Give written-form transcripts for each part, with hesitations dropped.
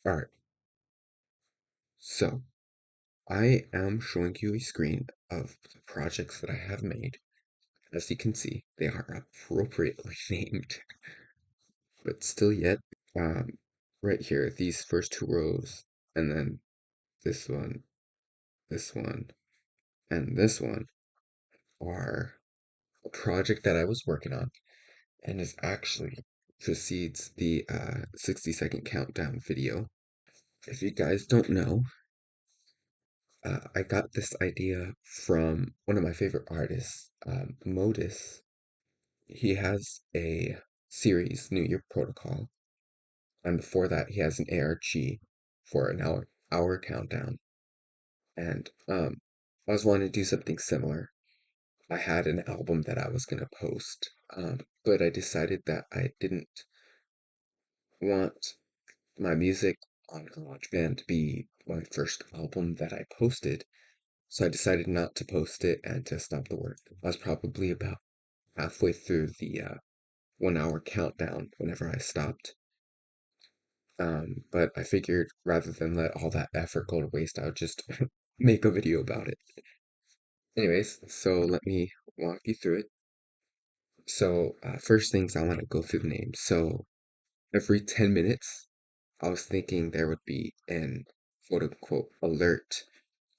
Alright, so I am showing you a screen of the projects that I have made. As you can see, they are appropriately named, but still yet, um, right here, these first two rows, and then this one, and this one are a project that I was working on, and is actually precedes the 60-second countdown video. If you guys don't know, I got this idea from one of my favorite artists, Modus. He has a series, New Year Protocol, and before that, he has an ARG for an hour countdown. And I was wanting to do something similar. I had an album that I was gonna post, but I decided that I didn't want my music on Garageband to be my first album that I posted. So I decided not to post it and to stop the work. I was probably about halfway through the 1 hour countdown whenever I stopped. But I figured rather than let all that effort go to waste, I would just make a video about it. Anyways, so let me walk you through it. So, first things I want to go through the names. So, every 10 minutes, I was thinking there would be an quote unquote alert,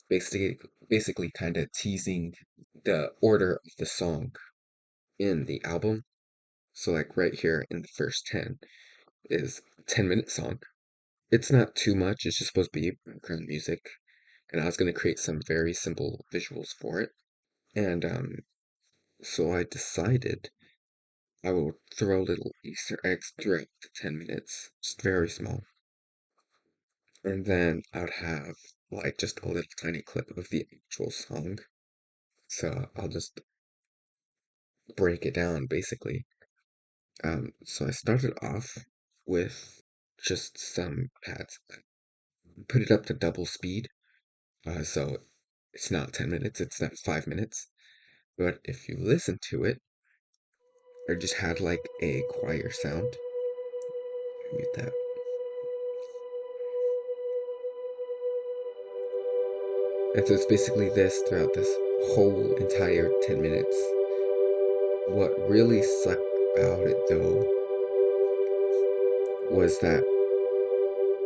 basically kind of teasing the order of the song in the album. So like right here in the first 10 is a 10-minute song. It's not too much, it's just supposed to be background music. And I was going to create some very simple visuals for it. And so I decided I will throw little Easter eggs throughout the 10 minutes, just very small. And then I would have like just a little tiny clip of the actual song. So I'll just break it down basically. So I started off with just some pads. Put it up to double speed. So it's not 10 minutes, it's not 5 minutes. But if you listen to it, I just had like a choir sound. Mute that. And so it's basically this throughout this whole entire 10 minutes. What really sucked about it though was that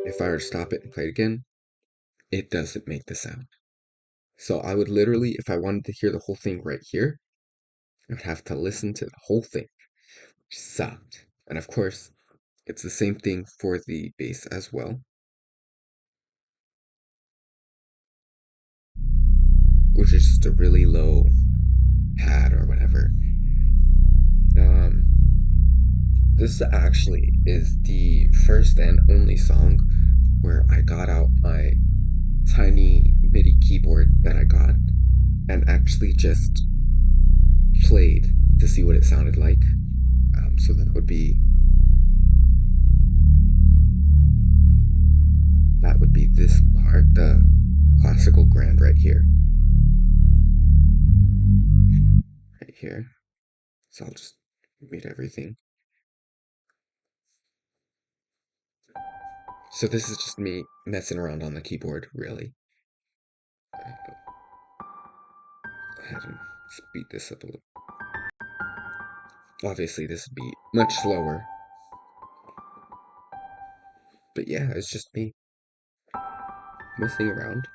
if I were to stop it and play it again, it doesn't make the sound. So I would literally, if I wanted to hear the whole thing right here, I would have to listen to the whole thing, which sucked. And of course, it's the same thing for the bass as well, which is just a really low pad or whatever. Um, this actually is the first and only song where I got out my tiny MIDI keyboard that I got and actually just played to see what it sounded like. So that would be this part, the classical grand right here. Right here. So I'll just mute everything. So this is just me messing around on the keyboard, really. Go ahead and speed this up a little. Obviously, this would be much slower. But yeah, it's just me messing around.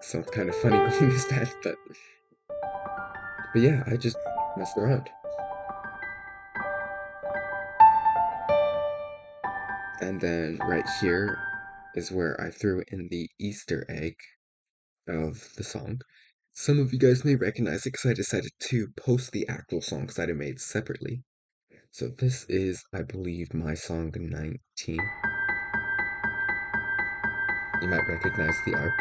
Sounds kind of funny going this fast, but yeah, I just messed around. And then right here is where I threw in the Easter egg of the song. Some of you guys may recognize it because I decided to post the actual songs that I made separately. So this is, I believe, my song 19. You might recognize the art.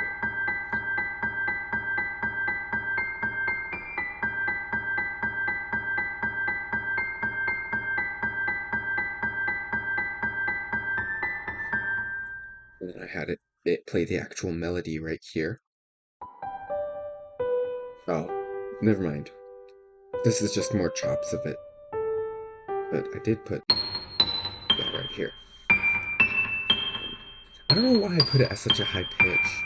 And then I had it play the actual melody right here. Oh, never mind. This is just more chops of it. but I did put that right here. I don't know why I put it at such a high pitch.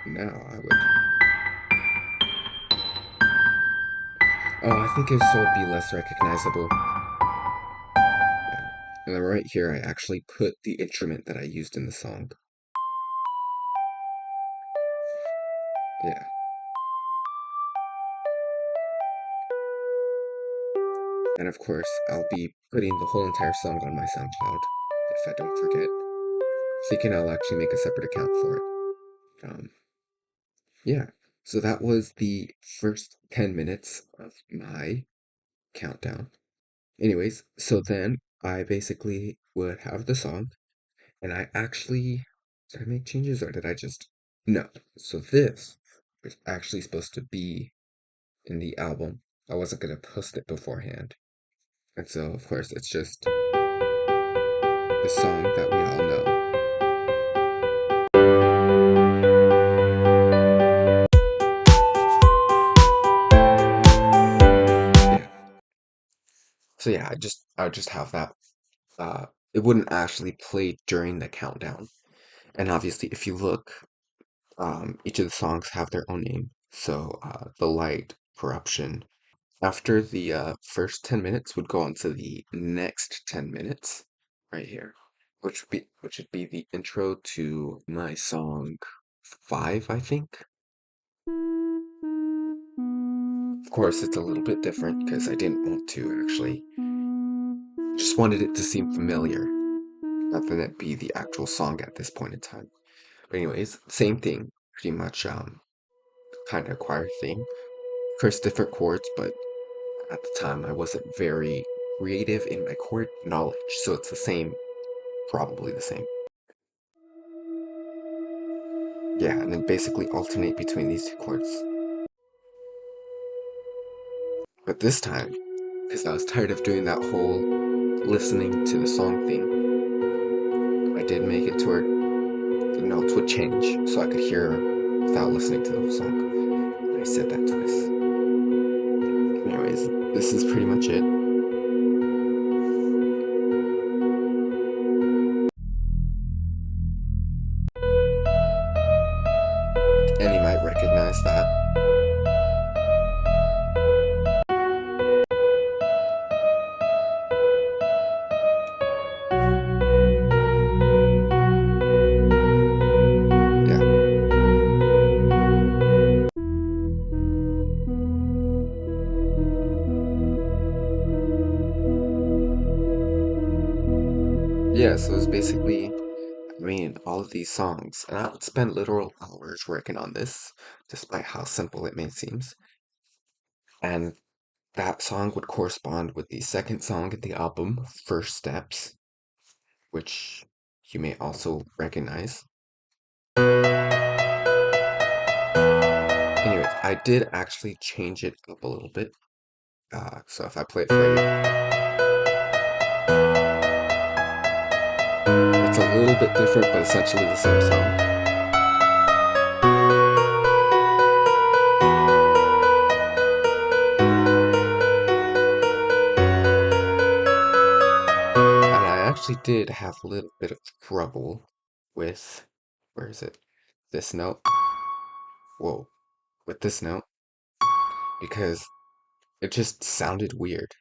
Now I would. Oh, I think it so it'd be less recognizable. Yeah. And then right here, I actually put the instrument that I used in the song. Yeah. And of course, I'll be putting the whole entire song on my SoundCloud if I don't forget. Thinking I'll actually make a separate account for it. Um, yeah. So that was the first 10 minutes of my countdown. Anyways, so then I basically would have the song, and I actually, did I make changes or did I just, no. So this was actually supposed to be in the album. I wasn't going to post it beforehand. And so, of course, it's just the song that we all know. Yeah. So yeah, I would just have that. It wouldn't actually play during the countdown. And obviously, if you look, each of the songs have their own name. So, The Light, Corruption. After the first 10 minutes would go on to the next 10 minutes right here, which would be the intro to my song 5, I think. Of course, it's a little bit different because I didn't want to actually. Just wanted it to seem familiar, not than it be the actual song at this point in time. But anyways, same thing, pretty much kind of choir thing. Of course, different chords, but at the time I wasn't very creative in my chord knowledge, so it's the same, probably the same. Yeah, and then basically alternate between these two chords. But this time, because I was tired of doing that whole listening to the song thing, I did make it to where the notes would change so I could hear without listening to the whole song. And I said that twice. Anyways, this is pretty much it. And you might recognize that. Yeah. Yeah, so it's basically, I mean, all of these songs, and I would spend literal hours working on this, despite how simple it may seem. And that song would correspond with the second song in the album, First Steps, which you may also recognize. Anyways, I did actually change it up a little bit. So if I play it for you, it's a little bit different, but essentially the same song. And I actually did have a little bit of trouble with, where is it? This note. Whoa, with this note, because it just sounded weird.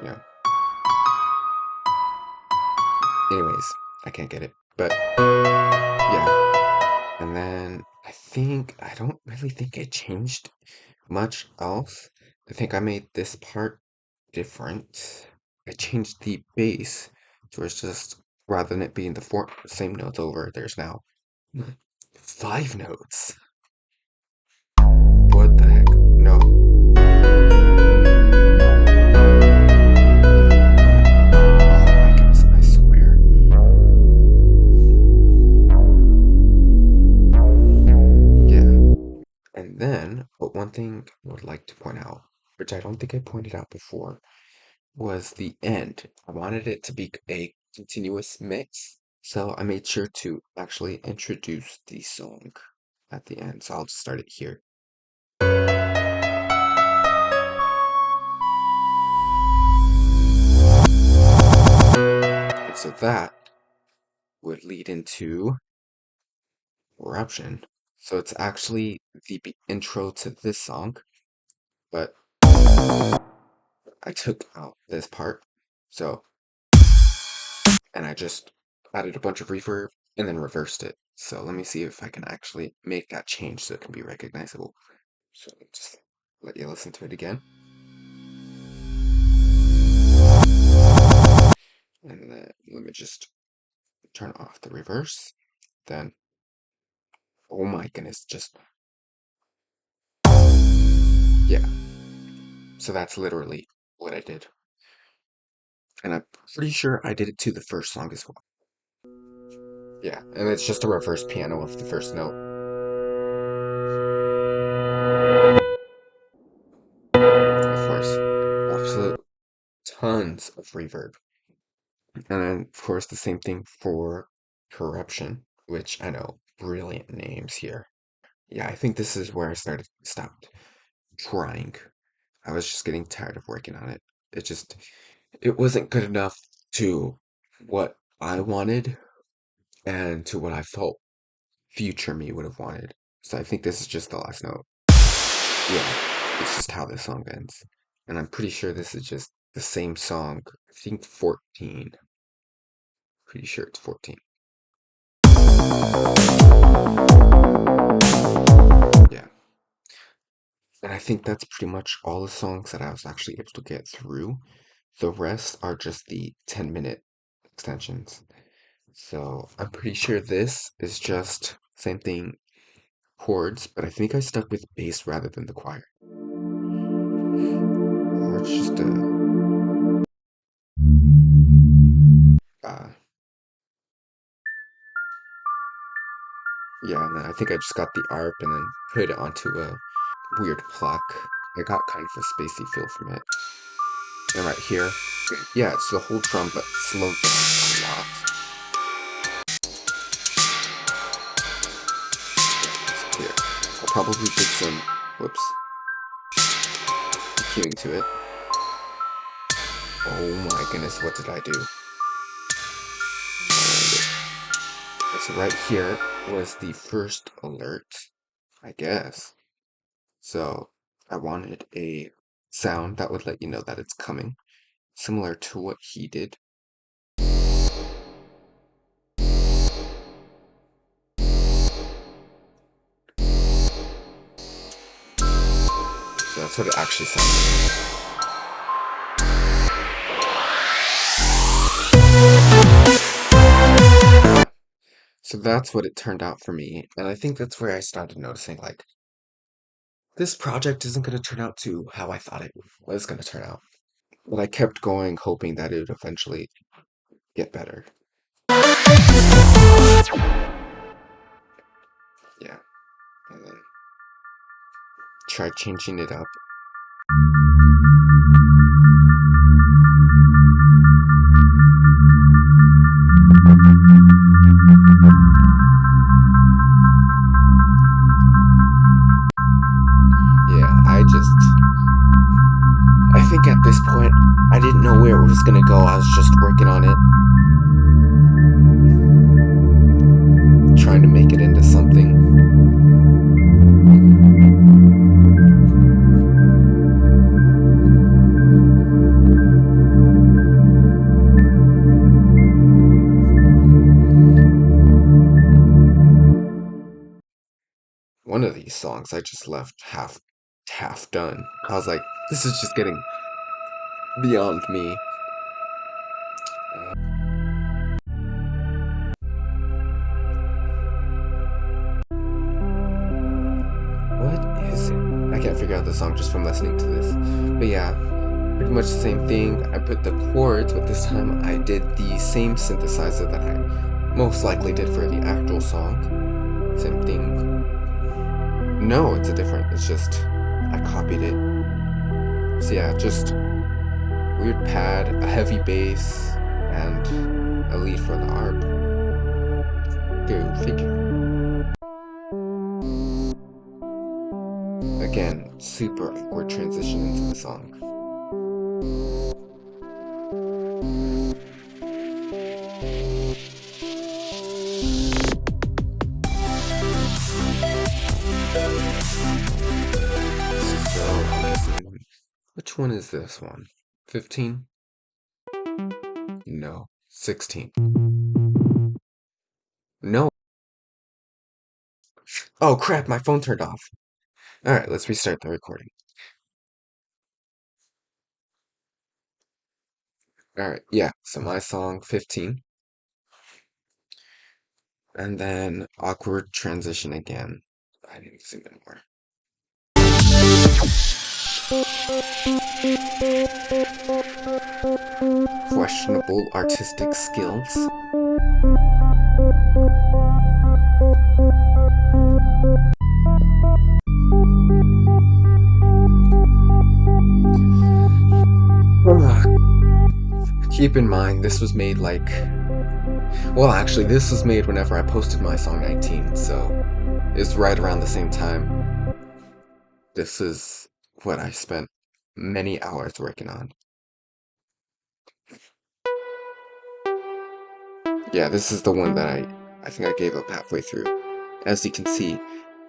Yeah. Anyways, I can't get it. But yeah. And then I don't really think I changed much else. I think I made this part different. I changed the bass to where it's just, rather than it being the same notes over, there's now 5 notes. What the heck? No. Oh my goodness, I swear. Yeah. And then, but one thing I would like to point out, which I don't think I pointed out before, was the end. I wanted it to be a continuous mix, so I made sure to actually introduce the song at the end. So I'll just start it here. So that would lead into Eruption. So it's actually the intro to this song, but I took out this part. So, and I just added a bunch of reverb and then reversed it. So let me see if I can actually make that change so it can be recognizable. So just let you listen to it again. And then let me just turn off the reverse. Then, oh my goodness, just, yeah. So that's literally what I did. And I'm pretty sure I did it to the first song as well. Yeah, and it's just a reverse piano of the first note. Of course, absolute tons of reverb. And then, of course, the same thing for Corruption, which I know, brilliant names here. Yeah, I think this is where I stopped trying. I was just getting tired of working on it. It wasn't good enough to what I wanted and to what I felt future me would have wanted. So I think this is just the last note. Yeah, it's just how this song ends. And I'm pretty sure this is just the same song. I think 14. Pretty sure it's 14. Yeah. And I think that's pretty much all the songs that I was actually able to get through. The rest are just the 10-minute extensions. So I'm pretty sure this is just same thing, chords, but I think I stuck with bass rather than the choir. Or it's just uh, yeah, and then I think I just got the ARP and then put it onto a weird pluck. I got kind of a spacey feel from it. And right here, yeah, it's the whole drum but slowed down a lot. It's clear. I probably did some, whoops, EQing to it. Oh my goodness, what did I do? So right here was the first alert, I guess. So I wanted a sound that would let you know that it's coming, similar to what he did. So that's what it actually sounds like. So that's what it turned out for me, and I think that's where I started noticing, like, this project isn't going to turn out to how I thought it was going to turn out. But I kept going, hoping that it would eventually get better. Yeah, and then tried changing it up. Yeah, I think at this point, I didn't know where it was gonna go. I was just working on it, trying to make it into something. One of these songs I just left half done. I was like, this is just getting beyond me. What is it? I can't figure out the song just from listening to this. But yeah, pretty much the same thing. I put the chords, but this time I did the same synthesizer that I most likely did for the actual song. Same thing. No, it's just I copied it. So yeah, just weird pad, a heavy bass, and a lead for the ARP. Go figure. Again, super awkward transition into the song. Which one is this one? 15? No. 16. No. Oh crap, my phone turned off. Alright, let's restart the recording. Alright, yeah, so my song 15. And then awkward transition again. I need to zoom in more. Questionable artistic skills. Keep in mind, this was made like... Well, actually, this was made whenever I posted my song 19, so it's right around the same time. This is what I spent many hours working on. Yeah, this is the one that I think I gave up halfway through. As you can see,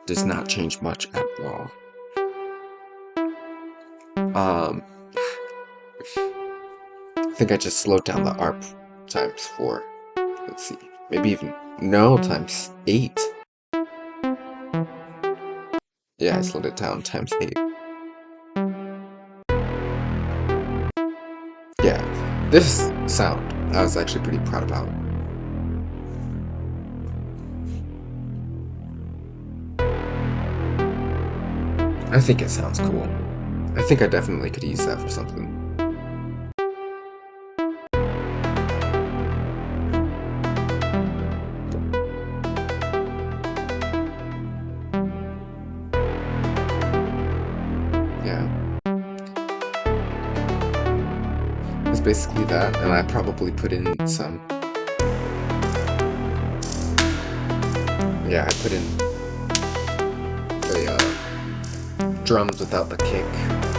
does not change much at all. I think I just slowed down the ARP times 4. Let's see, maybe even, no, times 8. Yeah, I slowed it down times 8. Yeah, this sound I was actually pretty proud about. I think it sounds cool. I think I definitely could use that for something. Yeah, it's basically that, and I probably put in some... Yeah, I put in the drums without the kick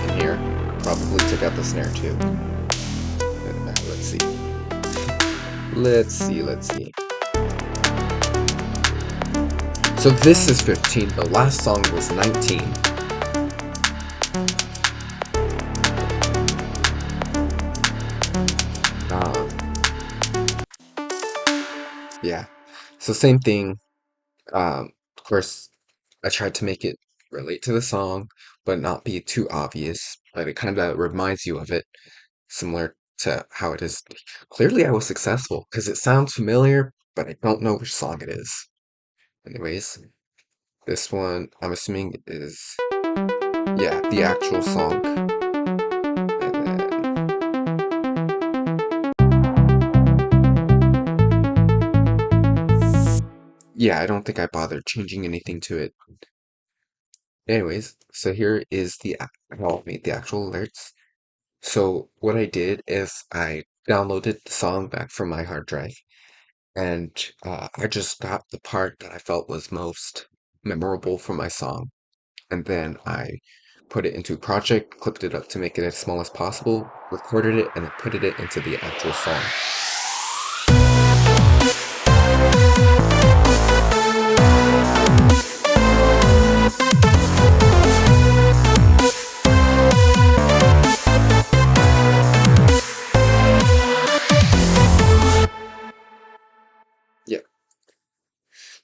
in here. Probably took out the snare too. Let's see. Let's see. So this is 15, the last song was 19. Yeah, so same thing. Of course, I tried to make it relate to the song, but not be too obvious. But it kind of reminds you of it, similar to how it is. Clearly, I was successful because it sounds familiar, but I don't know which song it is. Anyways, this one I'm assuming is, yeah, the actual song. And then, yeah, I don't think I bothered changing anything to it. Anyways, so here is well, made the actual alerts. So what I did is I downloaded the song back from my hard drive, and I just got the part that I felt was most memorable for my song, and then I put it into a project, clipped it up to make it as small as possible, recorded it, and then put it into the actual song. Yeah,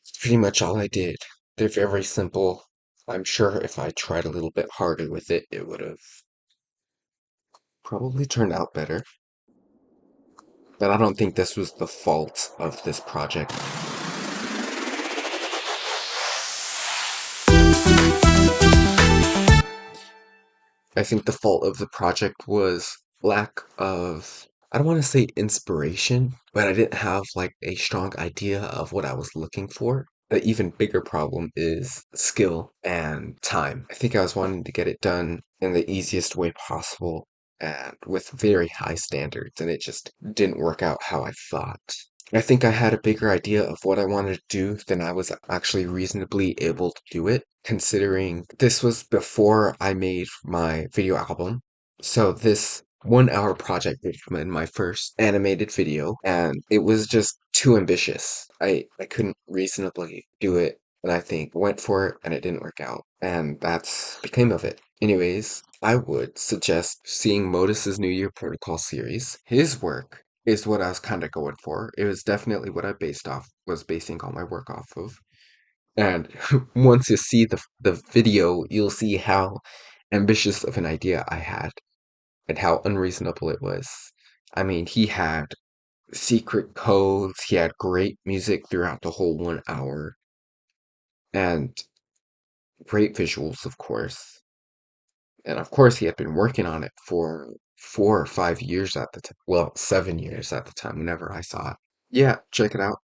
that's pretty much all I did. They're very simple. I'm sure if I tried a little bit harder with it, it would have probably turned out better. But I don't think this was the fault of this project. I think the fault of the project was lack of, I don't want to say inspiration, but I didn't have like a strong idea of what I was looking for. The even bigger problem is skill and time. I think I was wanting to get it done in the easiest way possible and with very high standards, and it just didn't work out how I thought. I think I had a bigger idea of what I wanted to do than I was actually reasonably able to do it, considering this was before I made my video album. So this 1 hour project was my first animated video, and it was just too ambitious. I couldn't reasonably do it and I think went for it and it didn't work out. And that's became of it. Anyways, I would suggest seeing Modus's New Year Protocol series. His work is what I was kind of going for. It was definitely what I was basing all my work off of. And once you see the video, you'll see how ambitious of an idea I had and how unreasonable it was. I mean, he had secret codes, he had great music throughout the whole 1 hour, and great visuals, of course. And of course, he had been working on it for 4 or 5 years at the time. Well, 7 years at the time, whenever I saw it. Yeah, check it out.